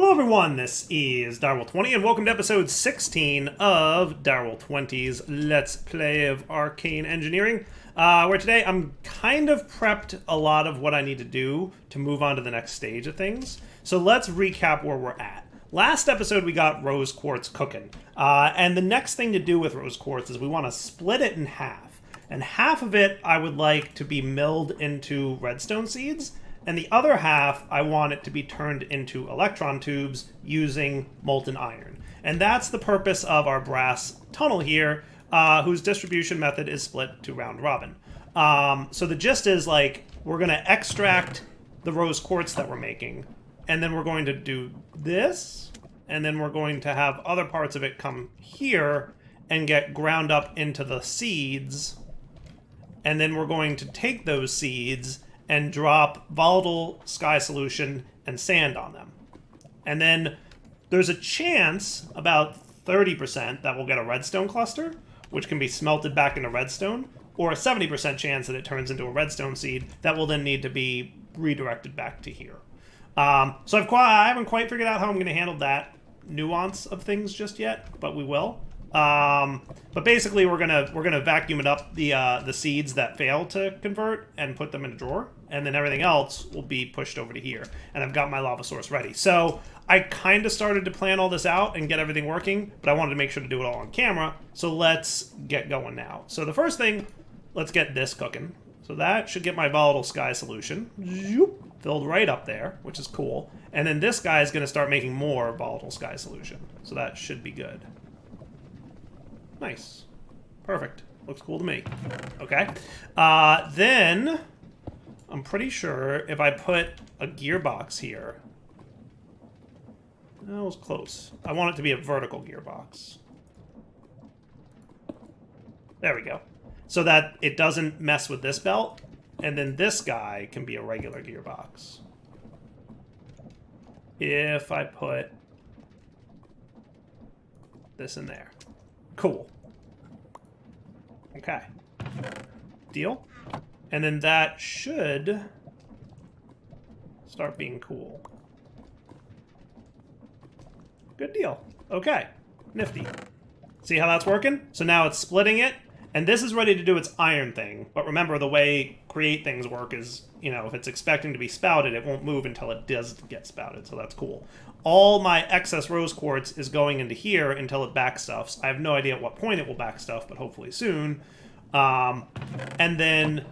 Hello everyone, this is Direwolf20 and welcome to episode 16 of Direwolf20's Let's Play of Arcane Engineering, where today I'm kind of prepped a lot of what I need to do to move on to the next stage of things. So let's recap where we're at. Last episode we got rose quartz cooking, and the next thing to do with rose quartz is we want to split it in half. And half of it I would like to be milled into redstone seeds, and the other half, I want it to be turned into electron tubes using molten iron. And that's the purpose of our brass tunnel here, whose distribution method is split to round robin. So the gist is, like, we're going to extract the rose quartz that we're making, and then we're going to do this, and then we're going to have other parts of it come here and get ground up into the seeds, and then we're going to take those seeds and drop volatile sky solution and sand on them. And then there's a chance, about 30%, that we'll get a redstone cluster, which can be smelted back into redstone, or a 70% chance that it turns into a redstone seed that will then need to be redirected back to here. So I haven't quite figured out how I'm going to handle that nuance of things just yet, but we will. But basically, we're gonna vacuum it up, the seeds that fail to convert, and put them in a drawer, and then everything else will be pushed over to here. And I've got my lava source ready. So I kind of started to plan all this out and get everything working, but I wanted to make sure to do it all on camera. So let's get going now. So the first thing, let's get this cooking. So that should get my volatile sky solution filled right up there, which is cool. And then this guy is going to start making more volatile sky solution. So that should be good. Nice. Perfect. Looks cool to me. Okay. Then, I'm pretty sure if I put a gearbox here... That was close. I want it to be a vertical gearbox. There we go. So that it doesn't mess with this belt, and then this guy can be a regular gearbox. If I put this in there. Cool. Okay. Deal. And then that should start being cool. Good deal. Okay. Nifty. See how that's working? So now it's splitting it, and this is ready to do its iron thing. But remember, the way create things work is, you know, if it's expecting to be spouted, it won't move until it does get spouted, so that's cool. All my excess rose quartz is going into here until it backstuffs. I have no idea at what point it will backstuff, but hopefully soon. And then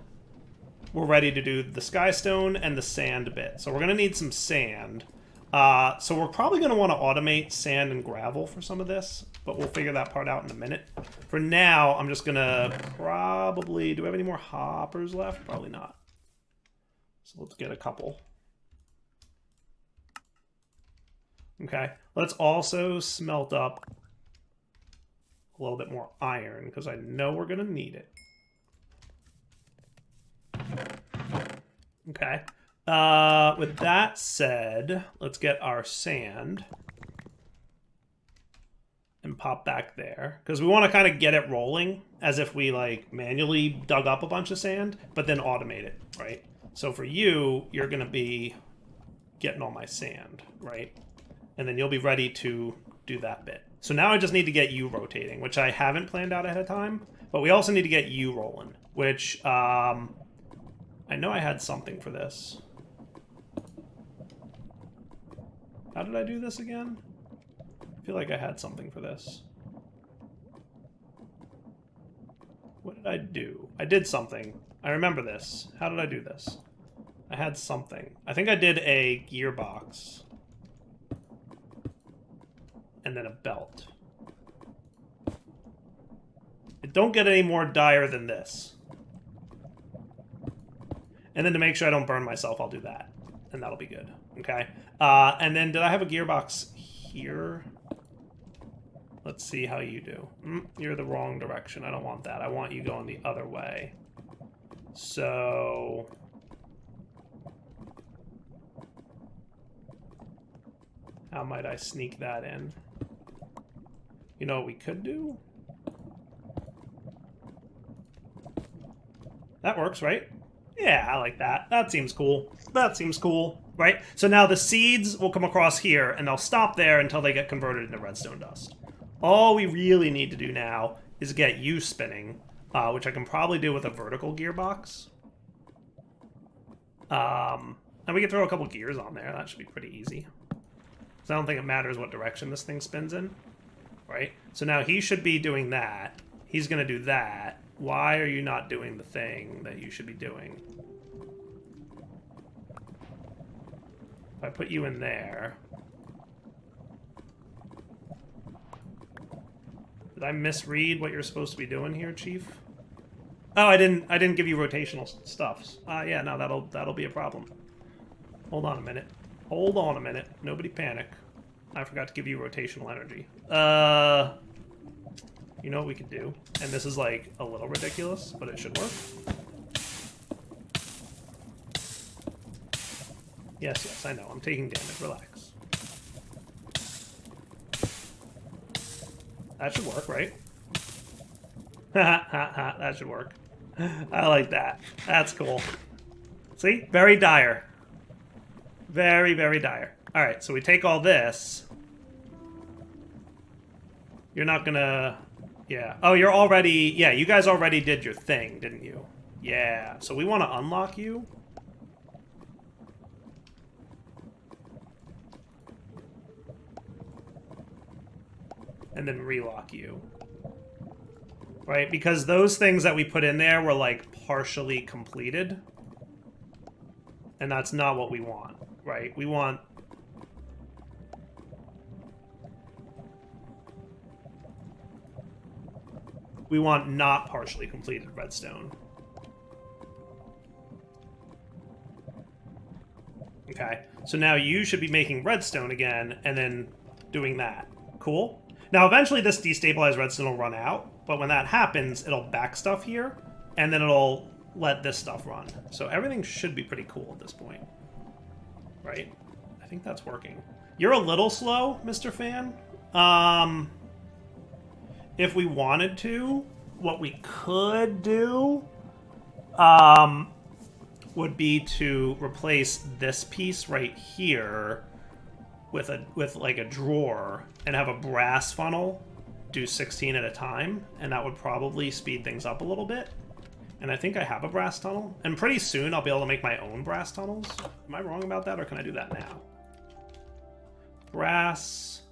we're ready to do the skystone and the sand bit. So we're going to need some sand. So we're probably going to want to automate sand and gravel for some of this, but we'll figure that part out in a minute. For now, I'm just going to probably... Do we have any more hoppers left? Probably not. So let's get a couple. Okay, let's also smelt up a little bit more iron, because I know we're going to need it. Okay. With that said, let's get our sand and pop back there, because we want to kind of get it rolling as if we, like, manually dug up a bunch of sand, but then automate it, right? So for you, you're going to be getting all my sand, right? And then you'll be ready to do that bit. So now I just need to get you rotating, which I haven't planned out ahead of time, but we also need to get you rolling, which I know I had something for this. How did I do this again? I feel like I had something for this. What did I do? I did something. I remember this. How did I do this? I had something. I think I did a gearbox. And then a belt. It don't get any more dire than this. And then to make sure I don't burn myself, I'll do that. And that'll be good. Okay? And then did I have a gearbox here? Let's see how you do. You're the wrong direction. I don't want that. I want you going the other way. So... how might I sneak that in? You know what we could do? That works, right? Yeah, I like that. That seems cool. That seems cool. right? So now the seeds will come across here, and they'll stop there until they get converted into redstone dust. All we really need to do now is get you spinning, which I can probably do with a vertical gearbox. And we can throw a couple gears on there. That should be pretty easy. So I don't think it matters what direction this thing spins in, right? So now he should be doing that. He's going to do that. Why are you not doing the thing that you should be doing? If I put you in there... Did I misread what you're supposed to be doing here, Chief? Oh, I didn't give you rotational stuffs. Yeah, no, that'll be a problem. Hold on a minute. Hold on a minute. Nobody panic. I forgot to give you rotational energy. You know what we could do? And this is like a little ridiculous, but it should work. Yes, I know. I'm taking damage. Relax. That should work, right? Ha ha ha, that should work. I like that. That's cool. See? Very dire. Very, very dire. Alright, so we take all this. You're not gonna... Yeah. Oh, you're already... Yeah, you guys already did your thing, didn't you? Yeah. So we want to unlock you. And then relock you. Right? Because those things that we put in there were, like, partially completed. And that's not what we want, right? We want... We want not partially completed redstone. Okay, so now you should be making redstone again, and then doing that. Cool? Now, eventually this destabilized redstone will run out, but when that happens, it'll back stuff here, and then it'll let this stuff run. So everything should be pretty cool at this point. Right? I think that's working. You're a little slow, Mr. Fan. If we wanted to, what we could do would be to replace this piece right here with like a drawer and have a brass funnel do 16 at a time, and that would probably speed things up a little bit. And I think I have a brass tunnel, and pretty soon I'll be able to make my own brass tunnels. Am I wrong about that, or can I do that now? Brass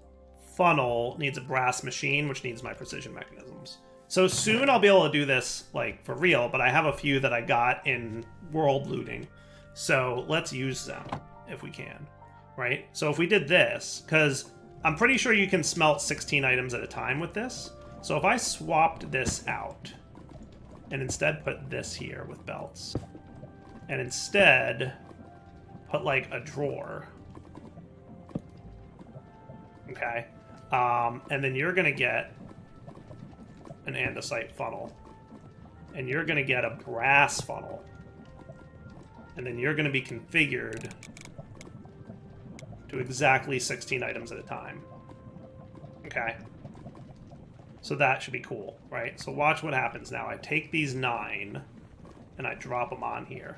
funnel needs a brass machine, which needs my precision mechanisms. So soon I'll be able to do this, like, for real, but I have a few that I got in world looting. So let's use them, if we can, right? So if we did this, because I'm pretty sure you can smelt 16 items at a time with this. So if I swapped this out, and instead put this here with belts, and instead put, like, a drawer, okay? And then you're gonna get an andesite funnel, and you're gonna get a brass funnel, and then you're gonna be configured to exactly 16 items at a time. Okay? So that should be cool, right? So watch what happens now. I take these 9 and I drop them on here,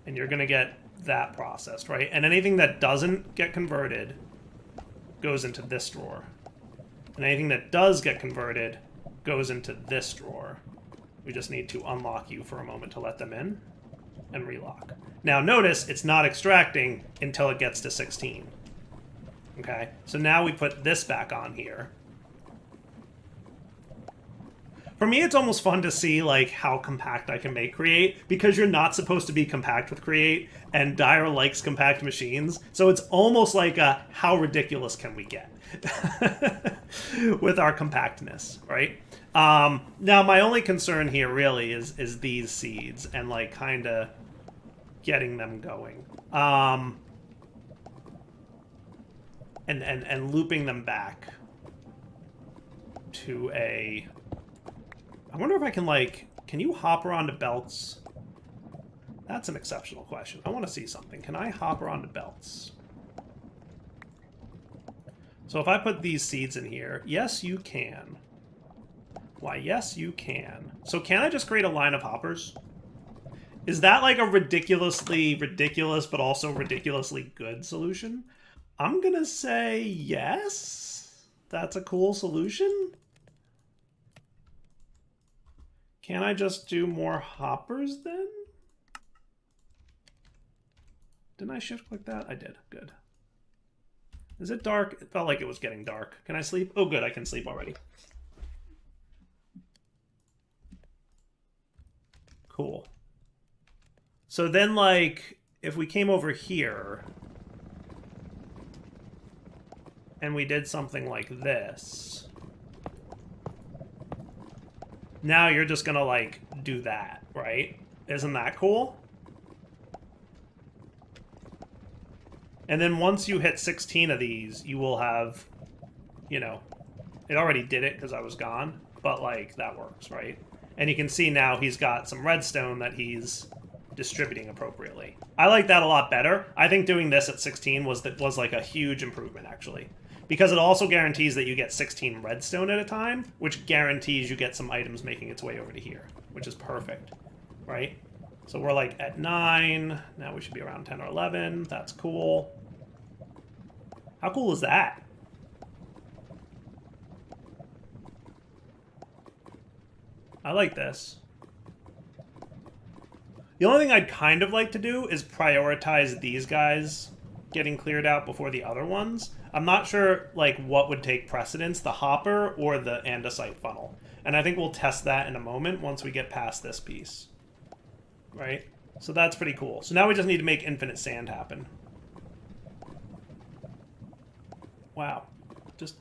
and you're gonna get that processed, right? And anything that doesn't get converted goes into this drawer. And anything that does get converted goes into this drawer. We just need to unlock you for a moment to let them in and relock. Now notice it's not extracting until it gets to 16. Okay, so now we put this back on here. For me, it's almost fun to see, like, how compact I can make Create, because you're not supposed to be compact with Create, and Dire likes compact machines, so it's almost like a how ridiculous can we get with our compactness, right? Now, my only concern here really is these seeds and, like, kind of getting them going. And looping them back to a... I wonder if I can, like... Can you hopper onto belts? That's an exceptional question. I want to see something. Can I hopper onto belts? So if I put these seeds in here... Yes, you can. Why, yes, you can. So can I just create a line of hoppers? Is that like a ridiculously ridiculous but also ridiculously good solution? I'm gonna say yes. That's a cool solution. Can I just do more hoppers then? Didn't I shift click that? I did. Good. Is it dark? It felt like it was getting dark. Can I sleep? Oh, good. I can sleep already. Cool. So then, like, if we came over here and we did something like this, now you're just gonna, like, do that, right? Isn't that cool? And then once you hit 16 of these, you will have, you know, it already did it because I was gone, but, like, that works, right? And you can see now he's got some redstone that he's distributing appropriately. I like that a lot better. I think doing this at 16 was like a huge improvement, actually. Because it also guarantees that you get 16 redstone at a time, which guarantees you get some items making its way over to here, which is perfect, right? So we're like at 9. Now we should be around 10 or 11. That's cool. How cool is that? I like this. The only thing I'd kind of like to do is prioritize these guys getting cleared out before the other ones. I'm not sure like what would take precedence, the hopper or the andesite funnel. And I think we'll test that in a moment once we get past this piece. Right? So that's pretty cool. So now we just need to make infinite sand happen. Wow. Just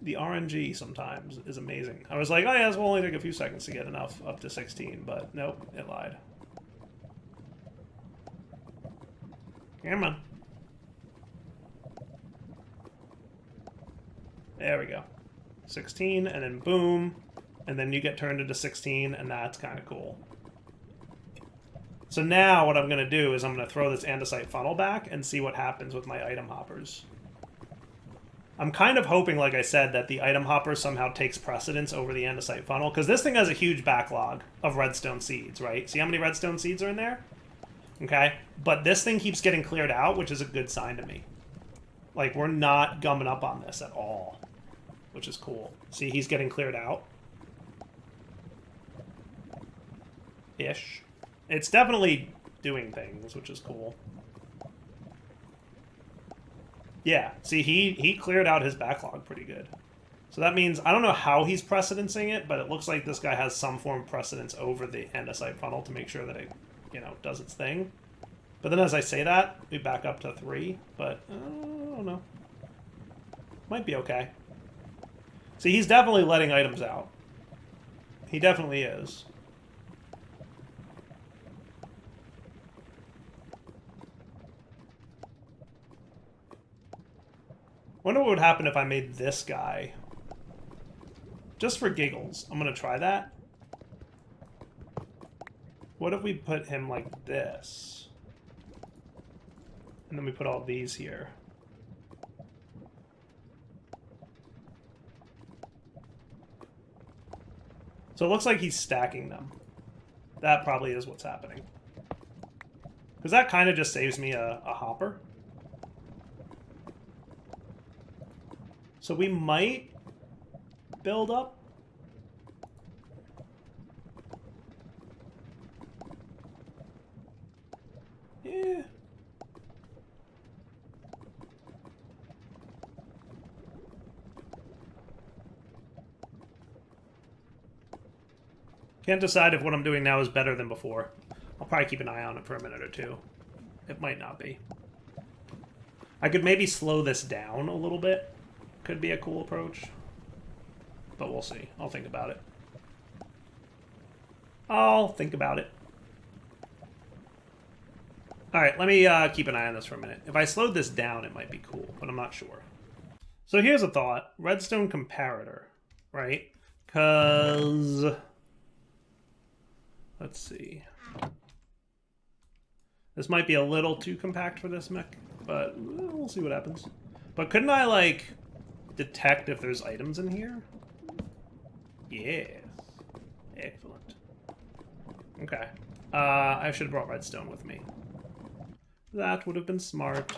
the RNG sometimes is amazing. I was like, oh yeah, this will only take a few seconds to get enough up to 16, but nope, it lied. Come on. There we go. 16, and then boom, and then you get turned into 16, and that's kind of cool. So now what I'm going to do is I'm going to throw this andesite funnel back and see what happens with my item hoppers. I'm kind of hoping, like I said, that the item hopper somehow takes precedence over the andesite funnel, because this thing has a huge backlog of redstone seeds, right? See how many redstone seeds are in there? Okay? But this thing keeps getting cleared out, which is a good sign to me. Like, we're not gumming up on this at all, which is cool. See, he's getting cleared out. Ish. It's definitely doing things, which is cool. Yeah, see, he cleared out his backlog pretty good. So that means, I don't know how he's precedencing it, but it looks like this guy has some form of precedence over the andesite funnel to make sure that it, you know, does its thing. But then as I say that, we back up to 3, but I don't know. Might be okay. See, he's definitely letting items out. He definitely is. Wonder what would happen if I made this guy. Just for giggles. I'm going to try that. What if we put him like this? And then we put all these here. So it looks like he's stacking them. That probably is what's happening. Because that kind of just saves me a hopper. So we might build up. Yeah. Can't decide if what I'm doing now is better than before. I'll probably keep an eye on it for a minute or two. It might not be. I could maybe slow this down a little bit. Could be a cool approach. But we'll see. I'll think about it. I'll think about it. Alright, let me keep an eye on this for a minute. If I slowed this down, it might be cool, but I'm not sure. So here's a thought. Redstone comparator, right? Because... let's see. This might be a little too compact for this mech, but we'll see what happens. But couldn't I, like, detect if there's items in here? Yes. Excellent. Okay. I should have brought redstone with me. That would have been smart.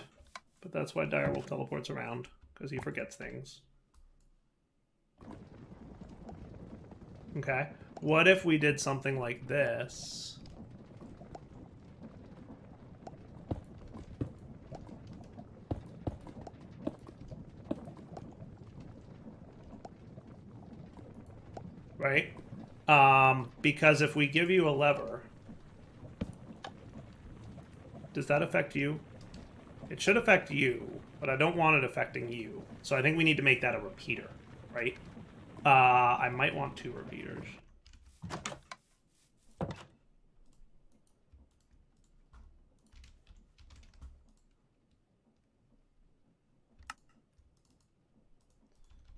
But that's why Direwolf teleports around, because he forgets things. Okay. What if we did something like this? Right? Because if we give you a lever, does that affect you? It should affect you, but I don't want it affecting you. So I think we need to make that a repeater, right? I might want 2 repeaters.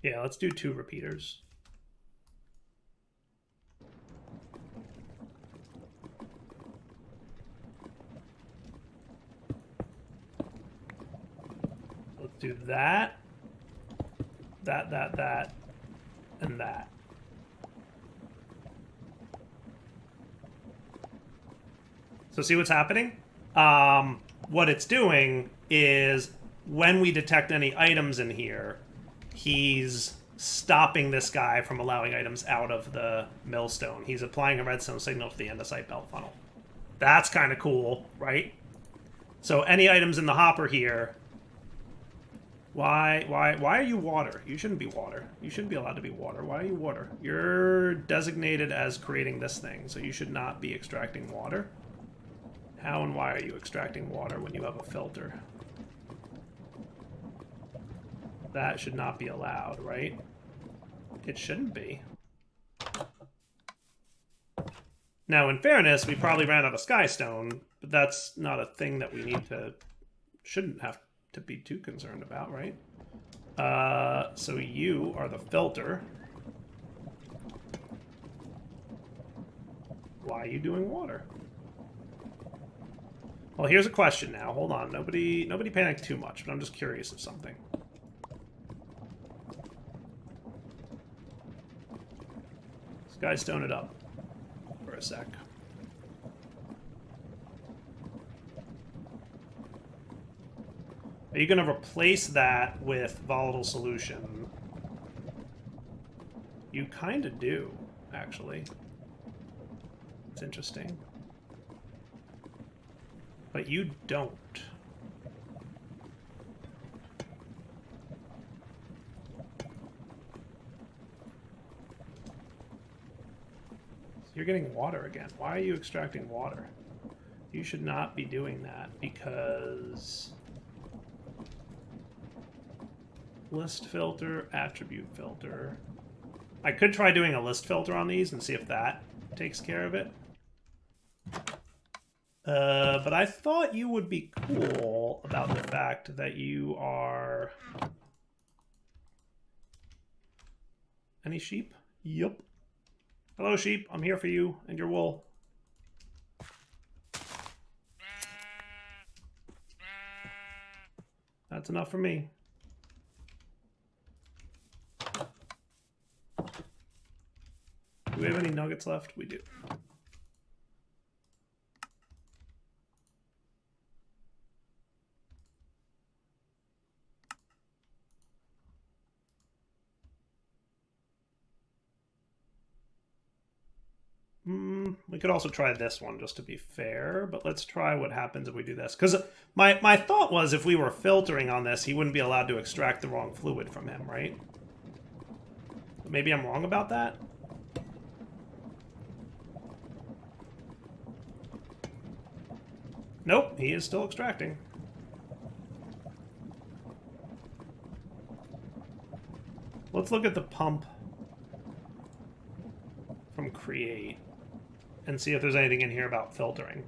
Yeah, let's do 2 repeaters. Let's do that, that, and that. So see what's happening? What it's doing is when we detect any items in here, he's stopping this guy from allowing items out of the millstone. He's applying a redstone signal to the andesite belt funnel. That's kind of cool, right? So any items in the hopper here... Why are you water? You shouldn't be water. You shouldn't be allowed to be water. Why are you water? You're designated as creating this thing, so you should not be extracting water. How and why are you extracting water when you have a filter? That should not be allowed, right? It shouldn't be. Now, in fairness, we probably ran out of skystone, but that's not a thing that we need to... shouldn't have to be too concerned about, right? So you are the filter. Why are you doing water? Well, here's a question now. Hold on. Nobody panic too much, but I'm just curious of something. Skystone it up for a sec. Are you going to replace that with volatile solution? You kind of do, actually. It's interesting. But you don't. You're getting water again. Why are you extracting water? You should not be doing that because... List filter, attribute filter. I could try doing a list filter on these and see if that takes care of it. But I thought you would be cool about the fact that you are... Any sheep? Yup. Hello, sheep. I'm here for you and your wool. That's enough for me. Do we have any nuggets left? We do. We could also try this one just to be fair, but let's try what happens if we do this. Because my thought was if we were filtering on this, he wouldn't be allowed to extract the wrong fluid from him, right? But maybe I'm wrong about that? Nope, he is still extracting. Let's look at the pump from create and see if there's anything in here about filtering.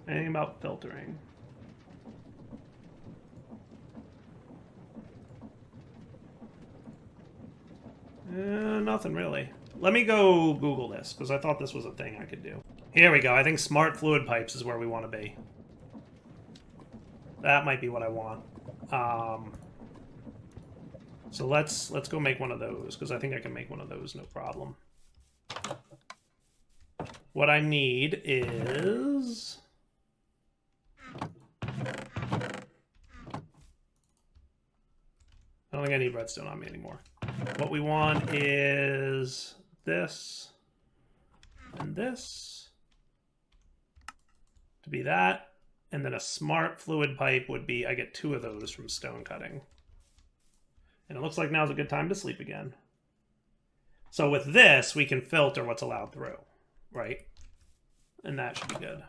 Anything about filtering? Nothing really. Let me go Google this, because I thought this was a thing I could do. Here we go. I think smart fluid pipes is where we want to be. That might be what I want. So let's go make one of those, because I think I can make one of those, no problem. What I need is... I don't think I need redstone on me anymore. What we want is this and this to be that. And then a smart fluid pipe would be, I get 2 of those from stone cutting. And it looks like now's a good time to sleep again. So with this, we can filter what's allowed through, right? And that should be good.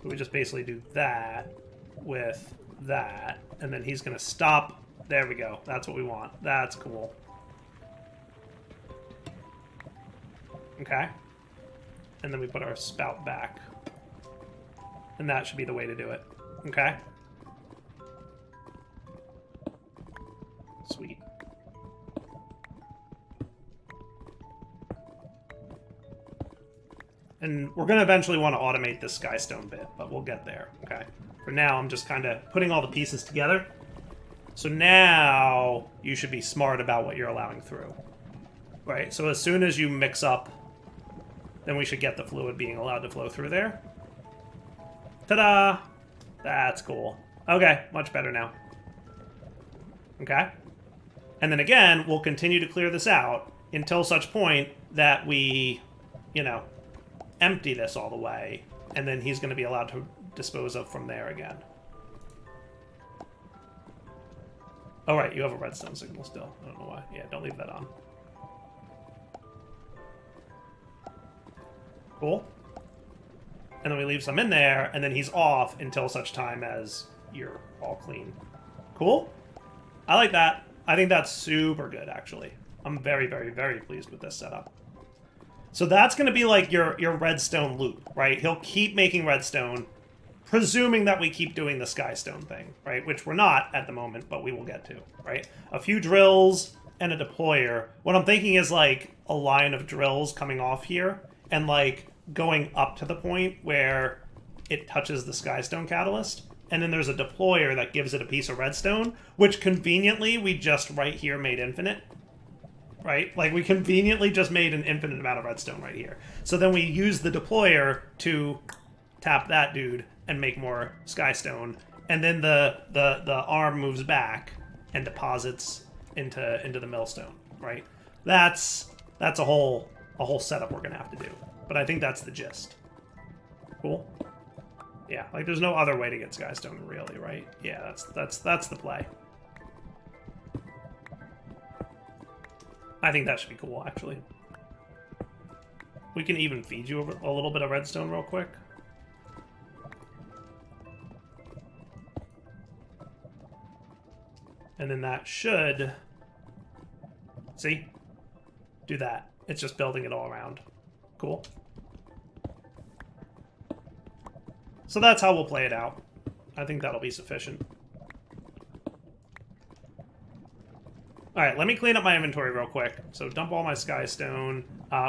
So we just basically do that with that, and then he's going to stop. There we go. That's what we want. That's cool. Okay. And then we put our spout back. And that should be the way to do it. Okay. Sweet. And we're going to eventually want to automate this skystone bit, but we'll get there. Okay. For now, I'm just kind of putting all the pieces together. So now you should be smart about what you're allowing through. Right? So as soon as you mix up, then we should get the fluid being allowed to flow through there. Ta-da! That's cool. Okay, much better now. Okay? And then again, we'll continue to clear this out until such point that we, you know, empty this all the way, and then he's going to be allowed to dispose of from there again. Oh, right, you have a redstone signal still. I don't know why. Yeah, don't leave that on. Cool. And then we leave some in there, and then he's off until such time as you're all clean. Cool? I like that. I think that's super good, actually. I'm very, very, very pleased with this setup. So that's going to be like your redstone loop, right? He'll keep making redstone, presuming that we keep doing the skystone thing, right? Which we're not at the moment, but we will get to, right? A few drills and a deployer. What I'm thinking is like a line of drills coming off here and like going up to the point where it touches the skystone catalyst. And then there's a deployer that gives it a piece of redstone, which conveniently we just right here made infinite. Right? Like, we conveniently just made an infinite amount of redstone right here. So then we use the deployer to tap that dude and make more skystone. And then the arm moves back and deposits into the millstone, right? That's a whole setup we're gonna have to do. But I think that's the gist. Cool? Yeah, like there's no other way to get skystone really, right? Yeah, that's the play. I think that should be cool, actually. We can even feed you a little bit of redstone real quick. And then that should... See? Do that. It's just building it all around. Cool. So that's how we'll play it out. I think that'll be sufficient. Alright, let me clean up my inventory real quick. So dump all my skystone.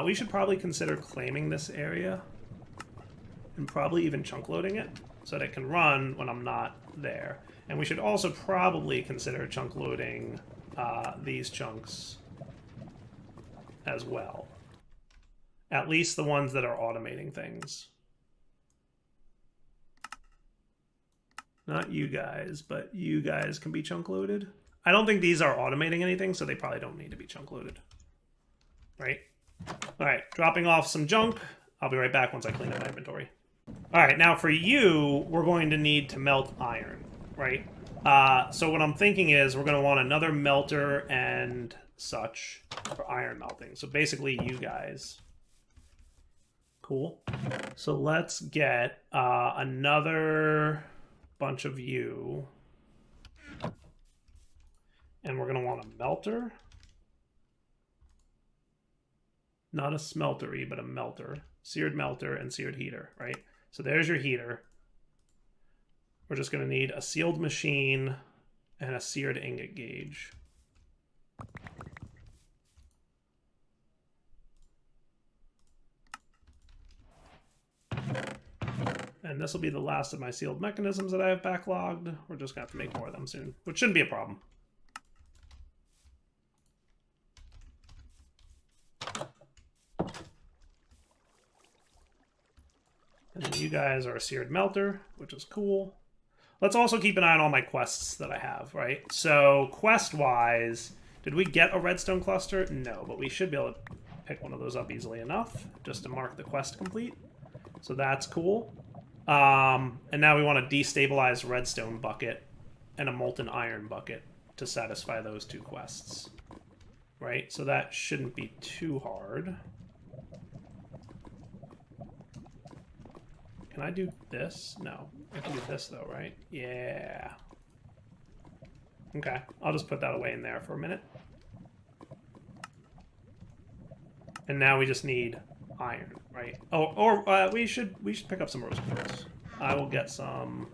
We should probably consider claiming this area. And probably even chunk loading it, so that it can run when I'm not there. And we should also probably consider chunk loading these chunks as well. At least the ones that are automating things. Not you guys, but you guys can be chunk loaded. I don't think these are automating anything, so they probably don't need to be chunk loaded. Right? Alright, dropping off some junk. I'll be right back once I clean up my inventory. Alright, now for you, we're going to need to melt iron, right? So what I'm thinking is we're going to want another melter and such for iron melting. So basically you guys. Cool. So let's get another bunch of you. And we're going to want a melter. Not a smeltery, but a melter. Seared melter and seared heater, right? So there's your heater. We're just going to need a sealed machine and a seared ingot gauge. And this will be the last of my sealed mechanisms that I have backlogged. We're just going to have to make more of them soon, which shouldn't be a problem. And then you guys are a seared melter, which is cool. Let's also keep an eye on all my quests that I have, right? So quest-wise, did we get a redstone cluster? No, but we should be able to pick one of those up easily enough just to mark the quest complete. So that's cool. And now we want a destabilized redstone bucket and a molten iron bucket to satisfy those two quests, right? So that shouldn't be too hard. Can I do this? No. I can do this, though, right? Yeah. Okay. I'll just put that away in there for a minute. And now we just need iron, right? Oh, or we should pick up some rose quartz. I will get some.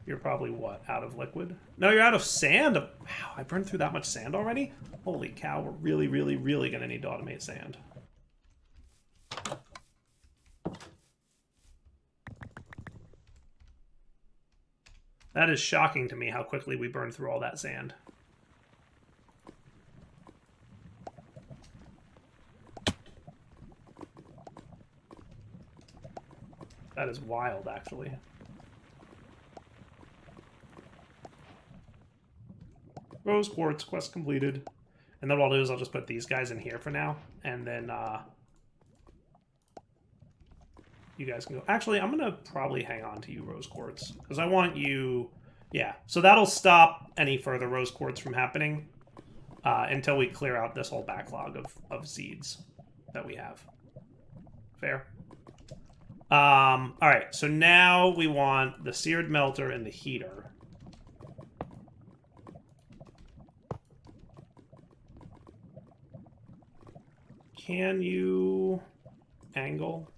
You're probably, what, out of liquid? No, you're out of sand. Wow, I burned through that much sand already? Holy cow, we're really, really, really going to need to automate sand. That is shocking to me how quickly we burned through all that sand. That is wild, actually. Rose quartz, quest completed. And then what I'll do is I'll just put these guys in here for now. And then you guys can go. Actually, I'm going to probably hang on to you, rose quartz. Because I want you... Yeah, so that'll stop any further rose quartz from happening until we clear out this whole backlog of seeds that we have. Fair? Alright, so now we want the seared melter and the heater. Can you angle?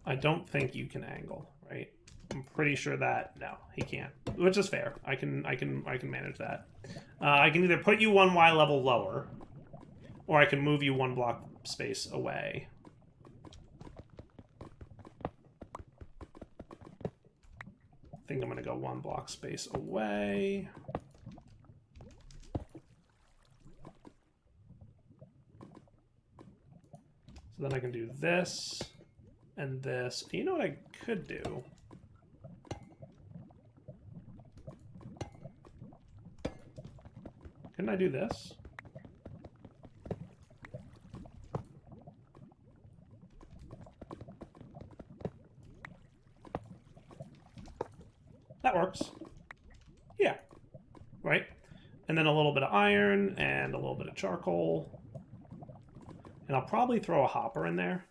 I don't think you can angle, right? I'm pretty sure that no, he can't, which is fair. I can manage that. I can either put you one Y level lower, or I can move you one block space away. I think I'm going to go one block space away. So then I can do this and this. You know what I could do? Couldn't I do this? That works. Yeah. Right? And then a little bit of iron and a little bit of charcoal. And I'll probably throw a hopper in there.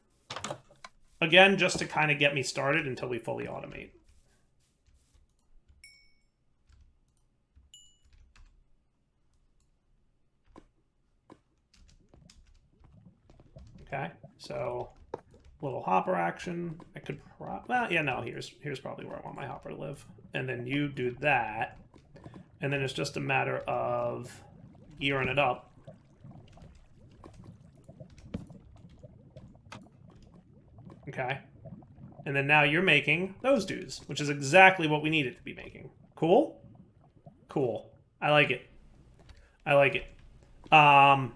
Again, just to kind of get me started until we fully automate. Okay, so little hopper action. I could well, yeah, no, here's probably where I want my hopper to live. And then you do that. And then it's just a matter of gearing it up. Okay. And then now you're making those dudes, which is exactly what we needed to be making. Cool? Cool. I like it. I like it. And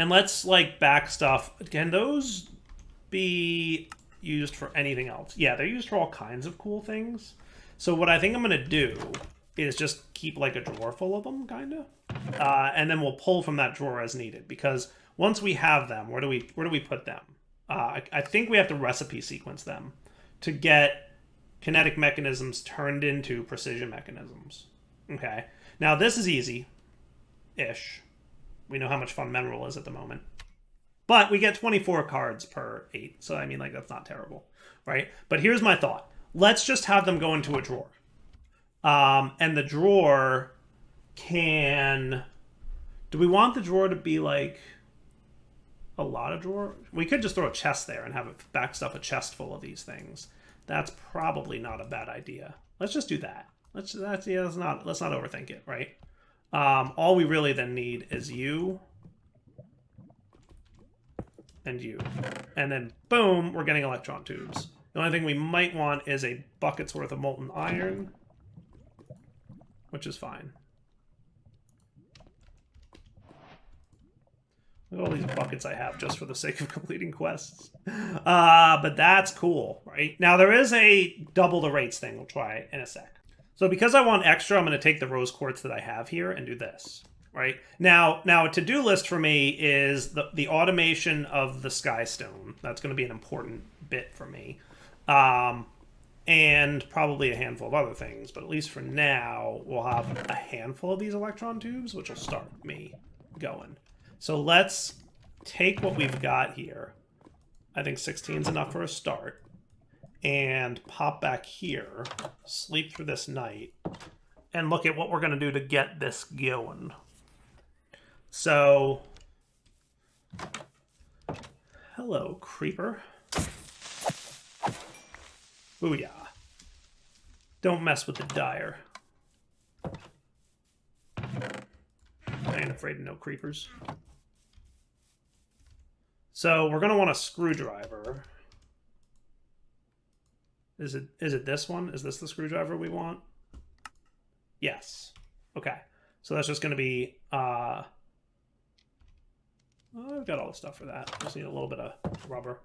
let's, like, back stuff. Can those be used for anything else? Yeah, they're used for all kinds of cool things. So what I think I'm going to do is just keep, like, a drawer full of them, kind of. And then we'll pull from that drawer as needed. Because once we have them, where do we put them? I think we have to recipe sequence them to get kinetic mechanisms turned into precision mechanisms. Okay. Now, this is easy-ish. We know how much fun Mineral is at the moment. But we get 24 cards per 8. So, I mean, like, that's not terrible. Right? But here's my thought. Let's just have them go into a drawer. And the drawer can... Do we want the drawer to be, like... a lot of drawer? We could just throw a chest there and have it back stuff a chest full of these things. That's probably not a bad idea. Let's just do that. Let's not overthink it, right? All we really then need is you and you. And then boom, we're getting electron tubes. The only thing we might want is a bucket's worth of molten iron, which is fine. Look at all these buckets I have just for the sake of completing quests. But that's cool, right? Now there is a double the rates thing. We'll try it in a sec. So because I want extra, I'm going to take the rose quartz that I have here and do this, right? Now a to-do list for me is the automation of the skystone. That's going to be an important bit for me. And probably a handful of other things. But at least for now, we'll have a handful of these electron tubes, which will start me going. So let's take what we've got here. I think 16 is enough for a start. And pop back here, sleep through this night, and look at what we're going to do to get this going. So, hello, creeper. Booyah. Don't mess with the dyer. I ain't afraid of no creepers. So we're going to want a screwdriver. Is it this one? Is this the screwdriver we want? Yes. Okay. So that's just going to be... I've got all the stuff for that. Just need a little bit of rubber.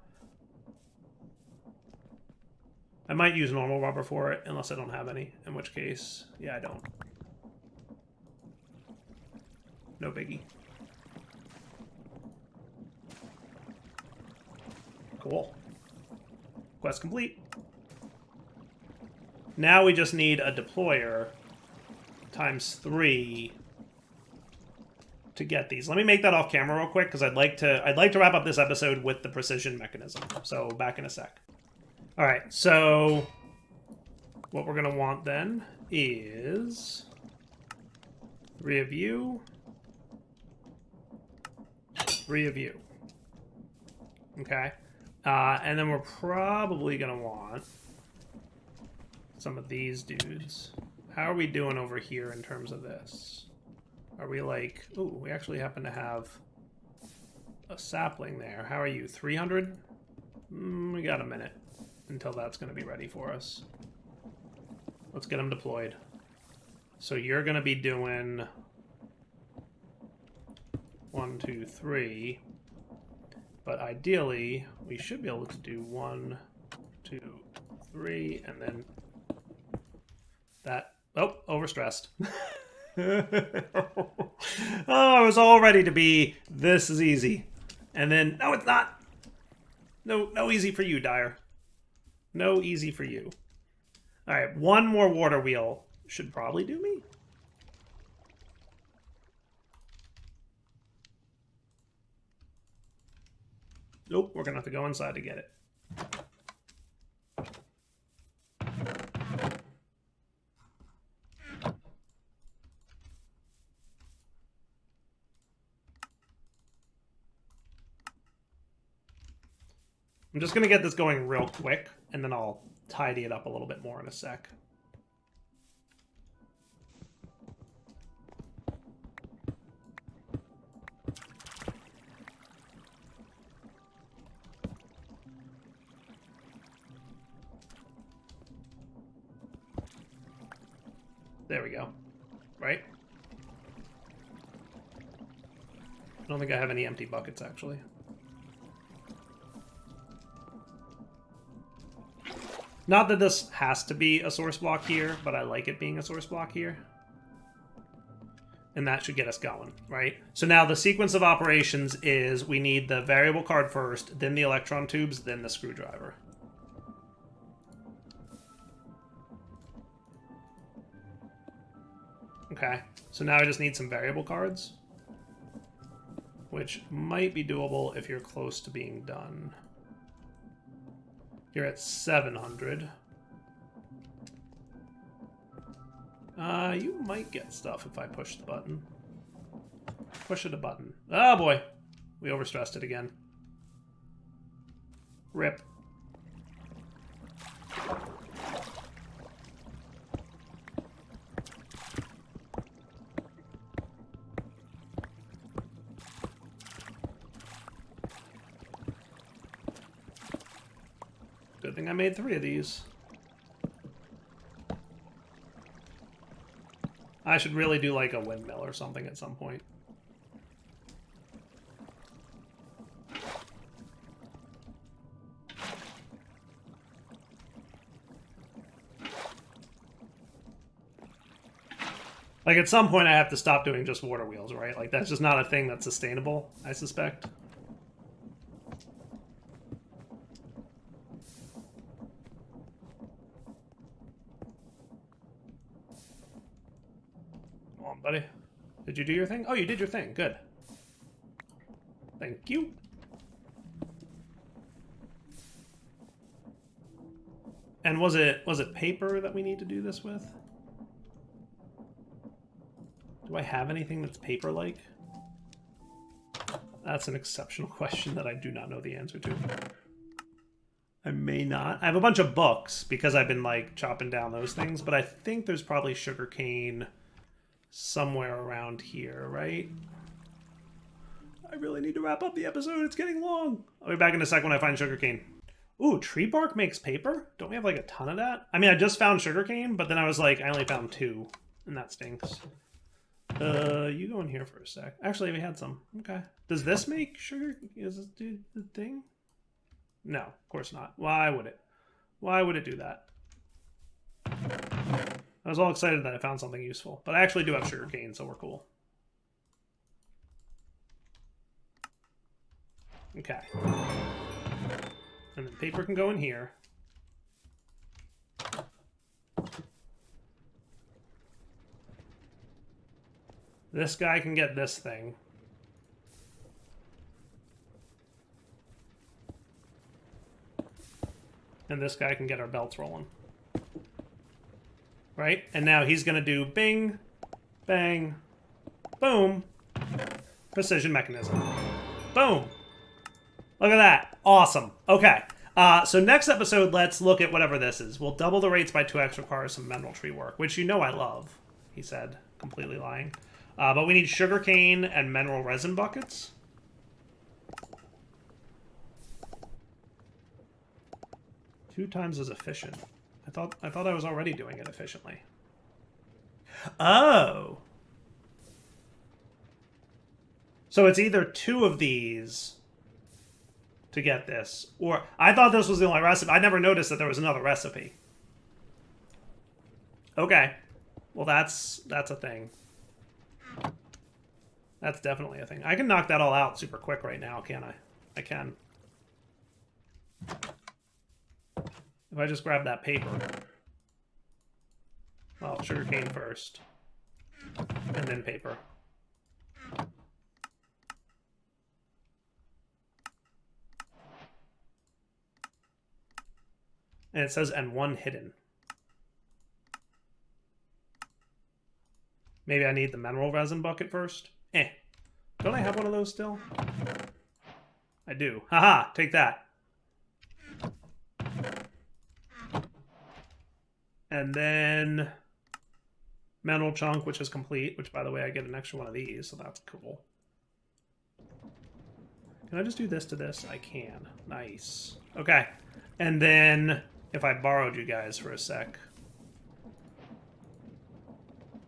I might use normal rubber for it, unless I don't have any. In which case, yeah, I don't. No biggie. Cool. Quest complete. Now we just need a deployer times 3 to get these. Let me make that off camera real quick because I'd like to wrap up this episode with the precision mechanism. So back in a sec. All right. So what we're gonna want then is 3 of you, 3 of you. Okay. And then we're probably gonna want some of these dudes. How are we doing over here in terms of this? Are we like... Ooh, we actually happen to have a sapling there. How are you? 300? We got a minute until that's going to be ready for us. Let's get them deployed. So you're going to be doing 1, 2, 3. But ideally, we should be able to do 1, 2, 3, and then... that. Oh, overstressed. Oh, I was all ready to be, this is easy. And then, no, it's not. No easy for you, Dyer. No easy for you. All right, 1 more water wheel should probably do me. Nope, we're going to have to go inside to get it. I'm just going to get this going real quick, and then I'll tidy it up a little bit more in a sec. There we go. Right? I don't think I have any empty buckets, actually. Not that this has to be a source block here, but I like it being a source block here. And that should get us going, right? So now the sequence of operations is we need the variable card first, then the electron tubes, then the screwdriver. Okay, so now I just need some variable cards, which might be doable if you're close to being done. You're at 700. You might get stuff if I push the button. Push it a button. Oh boy, we overstressed it again. Rip. thing I made 3 of these. I should really do like a windmill or something at some point. Like, at some point I have to stop doing just water wheels, right? Like, that's just not a thing that's sustainable, I suspect. Come on, buddy. Did you do your thing? Oh, you did your thing. Good. Thank you. And was it paper that we need to do this with? Do I have anything that's paper-like? That's an exceptional question that I do not know the answer to. I may not. I have a bunch of books because I've been, like, chopping down those things, but I think there's probably sugarcane somewhere around here, right? I really need to wrap up the episode. It's getting long. I'll be back in a sec when I find sugarcane. Ooh, tree bark makes paper? Don't we have, like, a ton of that? I mean, I just found sugarcane, but then I was like, I only found 2, and that stinks. You go in here for a sec. Actually, we had some. Okay. Does this make sugar? Does this do the thing? No, of course not. Why would it? Why would it do that? I was all excited that I found something useful. But I actually do have sugarcane, so we're cool. Okay. And then paper can go in here. This guy can get this thing. And this guy can get our belts rolling. Right? And now he's going to do bing, bang, boom, precision mechanism. Boom. Look at that. Awesome. Okay. So next episode, let's look at whatever this is. We'll double the rates by 2x, requires some mineral tree work, which you know I love, he said, completely lying. But we need sugarcane and mineral resin buckets. Two times as efficient. I thought I was already doing it efficiently. Oh. So it's either 2 of these to get this, or I thought this was the only recipe. I never noticed that there was another recipe. Okay. Well, that's a thing. That's definitely a thing. I can knock that all out super quick right now, can't I? I can. If I just grab that paper. Well, sugarcane first. And then paper. And it says, and 1 hidden. Maybe I need the mineral resin bucket first? Don't I have one of those still? I do. Haha, take that. And then mineral chunk, which is complete, which, by the way, I get an extra one of these, so that's cool. Can I just do this to this? I can. Nice. Okay. And then if I borrowed you guys for a sec.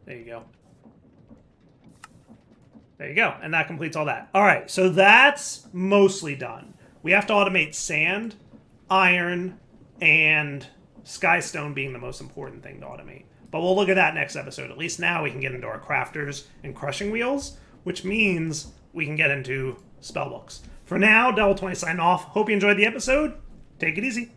There you go. There you go. And that completes all that. All right. So that's mostly done. We have to automate sand, iron, and skystone being the most important thing to automate. But we'll look at that next episode. At least now we can get into our crafters and crushing wheels, which means we can get into spellbooks. For now, Devil20 signing off. Hope you enjoyed the episode. Take it easy.